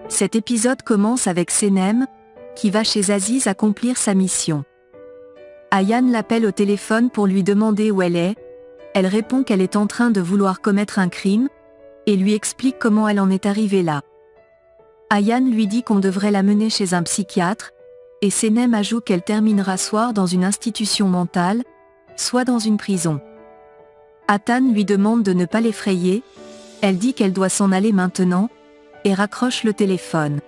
Cet épisode commence avec Senem, qui va chez Aziz accomplir sa mission. Ayaan l'appelle au téléphone pour lui demander où elle est. Elle répond qu'elle est en train de vouloir commettre un crime, et lui explique comment elle en est arrivée là. Ayaan lui dit qu'on devrait la mener chez un psychiatre, et Senem ajoute qu'elle terminera soit dans une institution mentale, soit dans une prison. Atan lui demande de ne pas l'effrayer, elle dit qu'elle doit s'en aller maintenant, et raccroche le téléphone.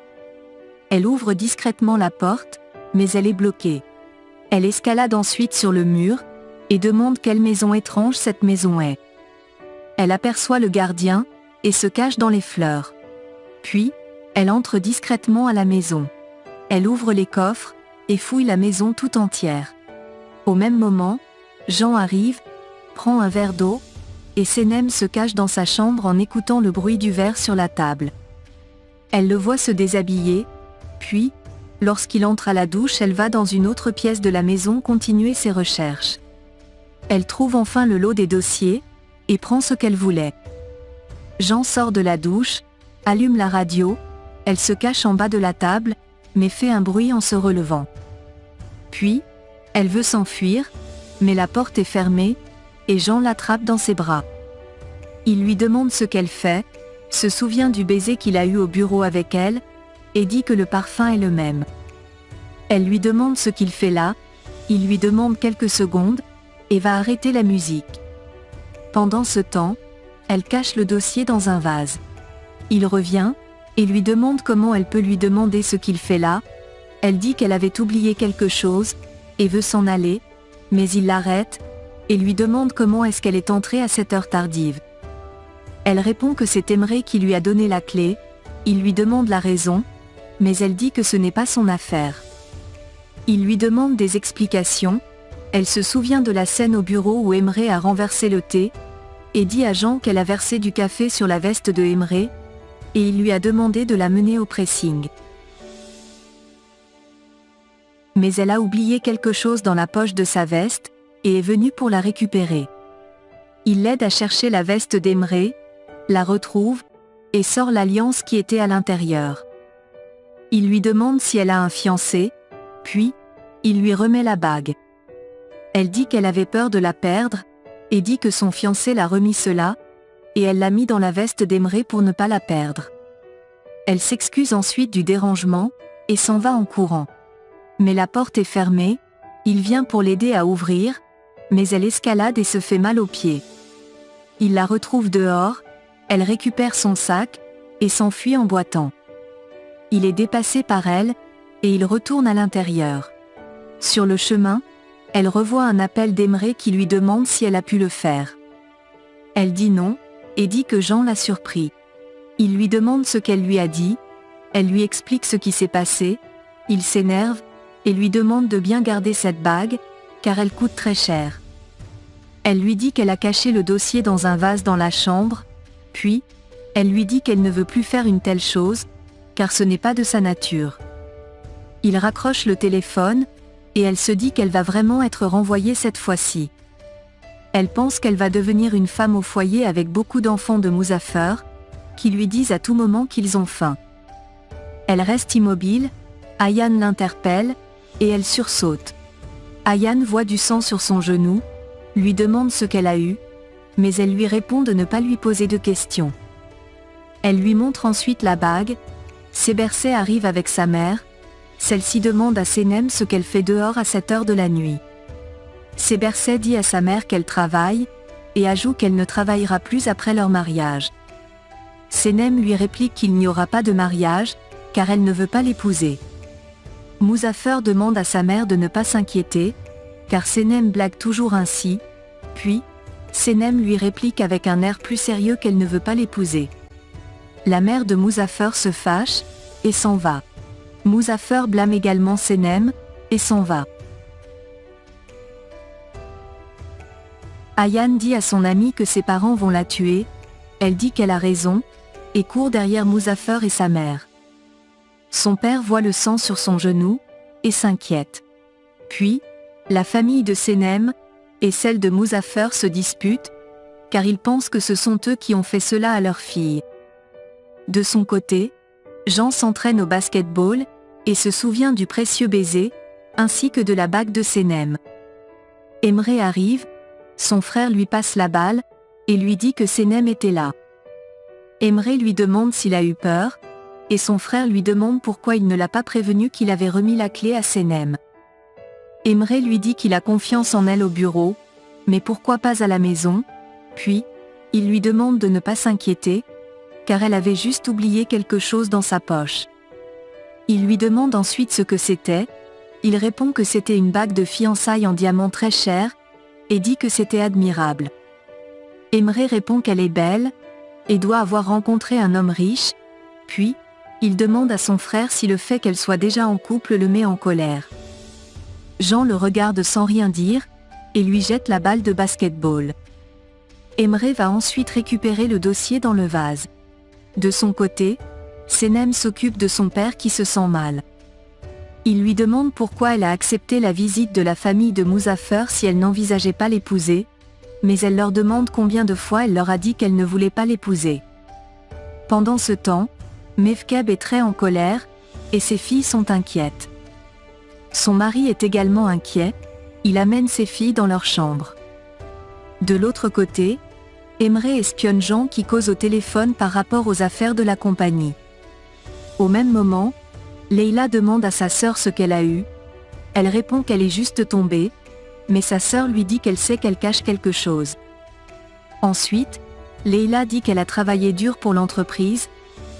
Elle ouvre discrètement la porte, mais elle est bloquée. Elle escalade ensuite sur le mur, et demande quelle maison étrange cette maison est. Elle aperçoit le gardien, et se cache dans les fleurs. Puis, elle entre discrètement à la maison. Elle ouvre les coffres, et fouille la maison tout entière. Au même moment, Jean arrive, prend un verre d'eau, et Senem se cache dans sa chambre en écoutant le bruit du verre sur la table. Elle le voit se déshabiller, puis, lorsqu'il entre à la douche, elle va dans une autre pièce de la maison continuer ses recherches. Elle trouve enfin le lot des dossiers, et prend ce qu'elle voulait. Jean sort de la douche, allume la radio, elle se cache en bas de la table, mais fait un bruit en se relevant. Puis, elle veut s'enfuir, mais la porte est fermée, et Jean l'attrape dans ses bras. Il lui demande ce qu'elle fait, se souvient du baiser qu'il a eu au bureau avec elle, et dit que le parfum est le même. Elle lui demande ce qu'il fait là, il lui demande quelques secondes, et va arrêter la musique. Pendant ce temps, elle cache le dossier dans un vase. Il revient, et lui demande comment elle peut lui demander ce qu'il fait là. Elle dit qu'elle avait oublié quelque chose, et veut s'en aller, mais il l'arrête, et lui demande comment est-ce qu'elle est entrée à cette heure tardive. Elle répond que c'est Emre qui lui a donné la clé, il lui demande la raison, mais elle dit que ce n'est pas son affaire. Il lui demande des explications, elle se souvient de la scène au bureau où Emre a renversé le thé, et dit à Jean qu'elle a versé du café sur la veste de Emre, et il lui a demandé de la mener au pressing. Mais elle a oublié quelque chose dans la poche de sa veste, et est venue pour la récupérer. Il l'aide à chercher la veste d'Emre, la retrouve, et sort l'alliance qui était à l'intérieur. Il lui demande si elle a un fiancé, puis, il lui remet la bague. Elle dit qu'elle avait peur de la perdre, et dit que son fiancé l'a remis cela, et elle l'a mis dans la veste d'Emre pour ne pas la perdre. Elle s'excuse ensuite du dérangement, et s'en va en courant. Mais la porte est fermée, il vient pour l'aider à ouvrir, mais elle escalade et se fait mal aux pieds. Il la retrouve dehors, elle récupère son sac, et s'enfuit en boitant. Il est dépassé par elle, et il retourne à l'intérieur. Sur le chemin, elle revoit un appel d'Emre qui lui demande si elle a pu le faire. Elle dit non, et dit que Jean l'a surpris. Il lui demande ce qu'elle lui a dit, elle lui explique ce qui s'est passé, il s'énerve, et lui demande de bien garder cette bague, car elle coûte très cher. Elle lui dit qu'elle a caché le dossier dans un vase dans la chambre, puis, elle lui dit qu'elle ne veut plus faire une telle chose, car ce n'est pas de sa nature. Il raccroche le téléphone, et elle se dit qu'elle va vraiment être renvoyée cette fois-ci. Elle pense qu'elle va devenir une femme au foyer avec beaucoup d'enfants de Muzaffer, qui lui disent à tout moment qu'ils ont faim. Elle reste immobile, Ayaan l'interpelle, et elle sursaute. Ayaan voit du sang sur son genou, lui demande ce qu'elle a eu, mais elle lui répond de ne pas lui poser de questions. Elle lui montre ensuite la bague, Sebercet arrive avec sa mère, celle-ci demande à Senem ce qu'elle fait dehors à cette heure de la nuit. Sebercet dit à sa mère qu'elle travaille, et ajoute qu'elle ne travaillera plus après leur mariage. Senem lui réplique qu'il n'y aura pas de mariage, car elle ne veut pas l'épouser. Muzaffer demande à sa mère de ne pas s'inquiéter, car Senem blague toujours ainsi, puis, Senem lui réplique avec un air plus sérieux qu'elle ne veut pas l'épouser. La mère de Muzaffer se fâche, et s'en va. Muzaffer blâme également Senem, et s'en va. Ayaan dit à son amie que ses parents vont la tuer, elle dit qu'elle a raison, et court derrière Muzaffer et sa mère. Son père voit le sang sur son genou, et s'inquiète. Puis, la famille de Senem, et celle de Muzaffer se disputent, car ils pensent que ce sont eux qui ont fait cela à leur fille. De son côté, Jean s'entraîne au basket-ball, et se souvient du précieux baiser, ainsi que de la bague de Senem. Emre arrive, son frère lui passe la balle, et lui dit que Senem était là. Emre lui demande s'il a eu peur, et son frère lui demande pourquoi il ne l'a pas prévenu qu'il avait remis la clé à Senem. Emre lui dit qu'il a confiance en elle au bureau, mais pourquoi pas à la maison, puis, il lui demande de ne pas s'inquiéter, car elle avait juste oublié quelque chose dans sa poche. Il lui demande ensuite ce que c'était, il répond que c'était une bague de fiançailles en diamant très chère, et dit que c'était admirable. Emre répond qu'elle est belle, et doit avoir rencontré un homme riche, puis, il demande à son frère si le fait qu'elle soit déjà en couple le met en colère. Jean le regarde sans rien dire, et lui jette la balle de basket-ball. Emre va ensuite récupérer le dossier dans le vase. De son côté, Senem s'occupe de son père qui se sent mal. Il lui demande pourquoi elle a accepté la visite de la famille de Muzaffer si elle n'envisageait pas l'épouser, mais elle leur demande combien de fois elle leur a dit qu'elle ne voulait pas l'épouser. Pendant ce temps, Mevkeb est très en colère, et ses filles sont inquiètes. Son mari est également inquiet, il amène ses filles dans leur chambre. De l'autre côté, Emre espionne Jean qui cause au téléphone par rapport aux affaires de la compagnie. Au même moment, Leila demande à sa sœur ce qu'elle a eu. Elle répond qu'elle est juste tombée, mais sa sœur lui dit qu'elle sait qu'elle cache quelque chose. Ensuite, Leila dit qu'elle a travaillé dur pour l'entreprise,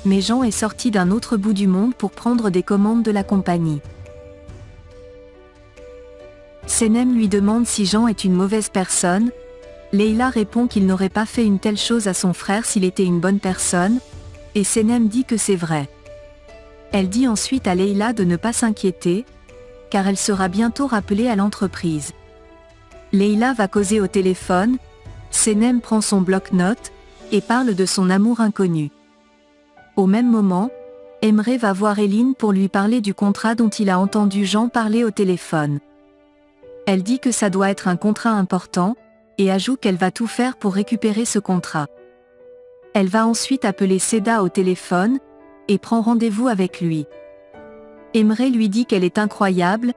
mais Jean est sorti d'un autre bout du monde pour prendre des commandes de la compagnie. Senem lui demande si Jean est une mauvaise personne. Leila répond qu'il n'aurait pas fait une telle chose à son frère s'il était une bonne personne, et Senem dit que c'est vrai. Elle dit ensuite à Leila de ne pas s'inquiéter, car elle sera bientôt rappelée à l'entreprise. Leila va causer au téléphone, Senem prend son bloc-notes, et parle de son amour inconnu. Au même moment, Emre va voir Eline pour lui parler du contrat dont il a entendu Jean parler au téléphone. Elle dit que ça doit être un contrat important, et ajoute qu'elle va tout faire pour récupérer ce contrat. Elle va ensuite appeler Seda au téléphone, et prend rendez-vous avec lui. Emre lui dit qu'elle est incroyable,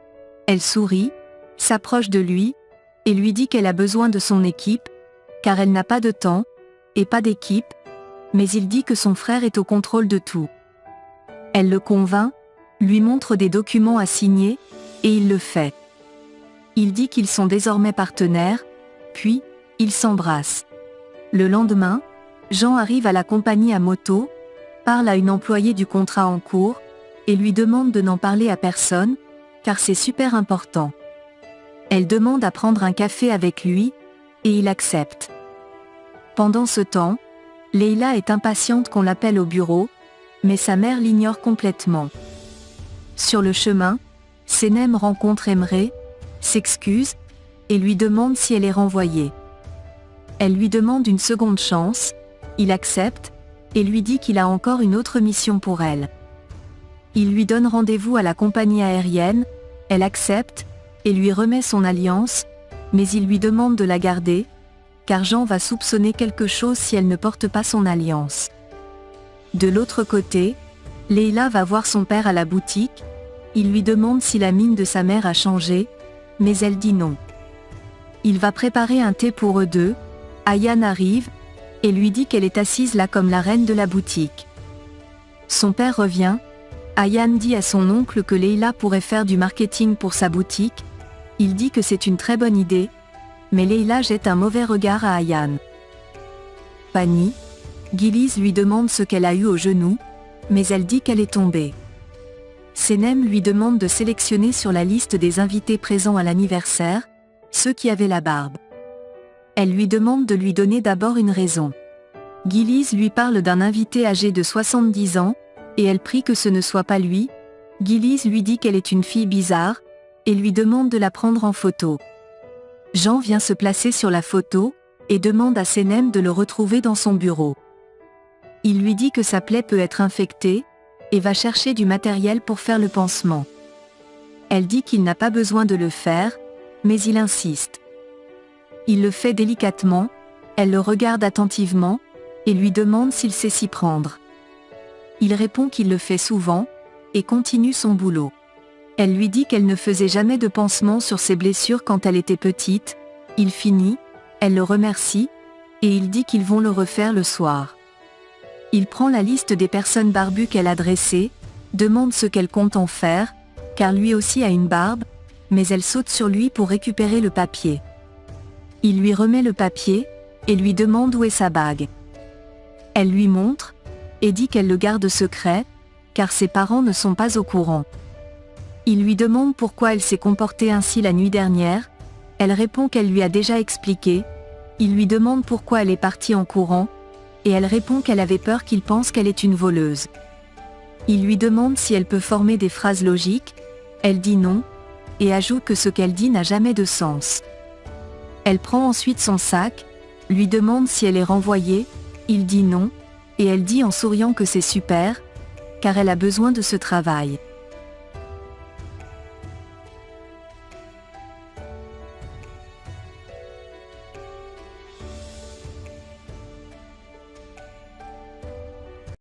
elle sourit, s'approche de lui, et lui dit qu'elle a besoin de son équipe, car elle n'a pas de temps, et pas d'équipe, mais il dit que son frère est au contrôle de tout. Elle le convainc, lui montre des documents à signer, et il le fait. Il dit qu'ils sont désormais partenaires, puis, ils s'embrassent. Le lendemain, Jean arrive à la compagnie à moto, parle à une employée du contrat en cours, et lui demande de n'en parler à personne, car c'est super important. Elle demande à prendre un café avec lui, et il accepte. Pendant ce temps, Leila est impatiente qu'on l'appelle au bureau, mais sa mère l'ignore complètement. Sur le chemin, Senem rencontre Emre, s'excuse, et lui demande si elle est renvoyée. Elle lui demande une seconde chance, il accepte, et lui dit qu'il a encore une autre mission pour elle. Il lui donne rendez-vous à la compagnie aérienne, elle accepte, et lui remet son alliance, mais il lui demande de la garder, car Jean va soupçonner quelque chose si elle ne porte pas son alliance. De l'autre côté, Leila va voir son père à la boutique, il lui demande si la mine de sa mère a changé, mais elle dit non. Il va préparer un thé pour eux deux, Ayane arrive, et lui dit qu'elle est assise là comme la reine de la boutique. Son père revient, Ayane dit à son oncle que Leila pourrait faire du marketing pour sa boutique, il dit que c'est une très bonne idée, mais Leila jette un mauvais regard à Ayane. Pani, Giliz lui demande ce qu'elle a eu au genou, mais elle dit qu'elle est tombée. Senem lui demande de sélectionner sur la liste des invités présents à l'anniversaire, ceux qui avaient la barbe. Elle lui demande de lui donner d'abord une raison. Giliz lui parle d'un invité âgé de 70 ans, et elle prie que ce ne soit pas lui. Giliz lui dit qu'elle est une fille bizarre, et lui demande de la prendre en photo. Jean vient se placer sur la photo, et demande à Senem de le retrouver dans son bureau. Il lui dit que sa plaie peut être infectée, et va chercher du matériel pour faire le pansement. Elle dit qu'il n'a pas besoin de le faire, mais il insiste. Il le fait délicatement, elle le regarde attentivement, et lui demande s'il sait s'y prendre. Il répond qu'il le fait souvent, et continue son boulot. Elle lui dit qu'elle ne faisait jamais de pansement sur ses blessures quand elle était petite. Il finit, elle le remercie, et il dit qu'ils vont le refaire le soir. Il prend la liste des personnes barbues qu'elle a dressées, demande ce qu'elle compte en faire, car lui aussi a une barbe, mais elle saute sur lui pour récupérer le papier. Il lui remet le papier, et lui demande où est sa bague. Elle lui montre, et dit qu'elle le garde secret, car ses parents ne sont pas au courant. Il lui demande pourquoi elle s'est comportée ainsi la nuit dernière, elle répond qu'elle lui a déjà expliqué. Il lui demande pourquoi elle est partie en courant, et elle répond qu'elle avait peur qu'il pense qu'elle est une voleuse. Il lui demande si elle peut former des phrases logiques, elle dit non, et ajoute que ce qu'elle dit n'a jamais de sens. Elle prend ensuite son sac, lui demande si elle est renvoyée, il dit non, et elle dit en souriant que c'est super, car elle a besoin de ce travail.